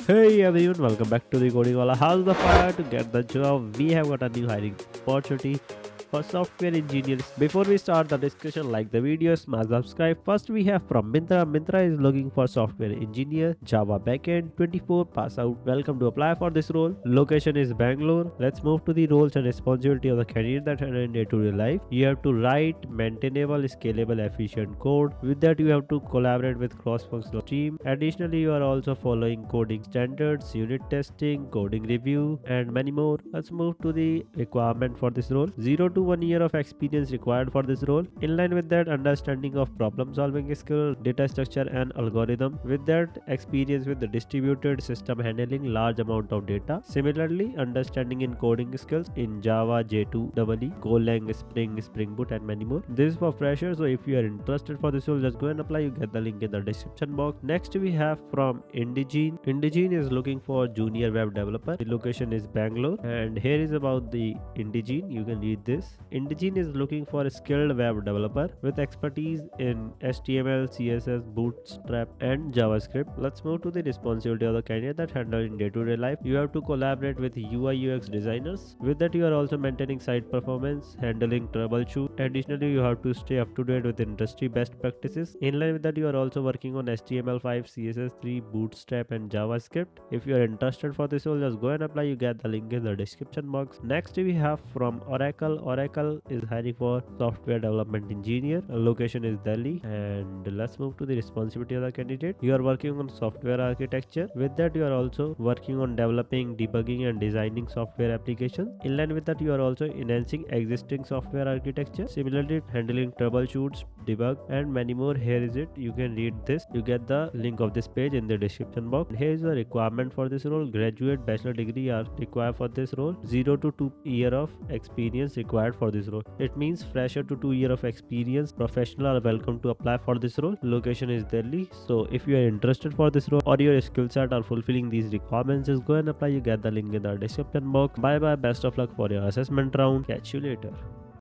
Hey everyone, welcome back to the Coding Wallah. How's the fire to get the job? We have got a new hiring opportunity for software engineers. Before we start the discussion, like the video, smash subscribe. First, we have from Myntra. Myntra is looking for software engineer, Java backend, 24 pass out. Welcome to apply for this role. Location is Bangalore. Let's move to the roles and responsibility of the candidate that are in day-to-day life. You have to write maintainable, scalable, efficient code. With that, you have to collaborate with cross-functional team. Additionally, you are also following coding standards, unit testing, coding review, and many more. Let's move to the requirement for this role. 0 to 1 year of experience required for this role. In line with that, understanding of problem solving skill, data structure and algorithm. With that, experience with the distributed system handling large amount of data. Similarly, understanding in coding skills in Java, J2EE, Golang, Spring Boot and many more. This is for freshers, so if you are interested for this role, just go and apply. You get the link in the description box. Next we have from Indegene. Indegene is looking for junior web developer. The location is Bangalore, and here is about the Indegene. You can read this. Indegene is looking for a skilled web developer with expertise in HTML, CSS, Bootstrap, and JavaScript. Let's move to the responsibility of the candidate that handle in day-to-day life. You have to collaborate with UI UX designers. With that, you are also maintaining site performance, handling troubleshoot. Additionally, you have to stay up to date with industry best practices. In line with that, you are also working on HTML5, CSS3, Bootstrap, and JavaScript. If you are interested for this role, just go and apply. You get the link in the description box. Next, we have from Oracle. Oracle is hiring for software development engineer. Location is Delhi. And let's move to the responsibility of the candidate. You are working on software architecture. With that, you are also working on developing, debugging, and designing software applications. In line with that, you are also enhancing existing software architecture. Similarly, handling troubleshoots, debug, and many more. Here is it. You can read this. You get the link of this page in the description box. Here is the requirement for this role. Graduate bachelor degree are required for this role. 0 to 2 year of experience required for this role. It means fresher to 2 year of experience professional are welcome to apply for this role. Location is Delhi. So if you are interested for this role or your skill set are fulfilling these requirements, just go and apply. You get the link in the description box. Bye bye. Best of luck for your assessment round. Catch you later.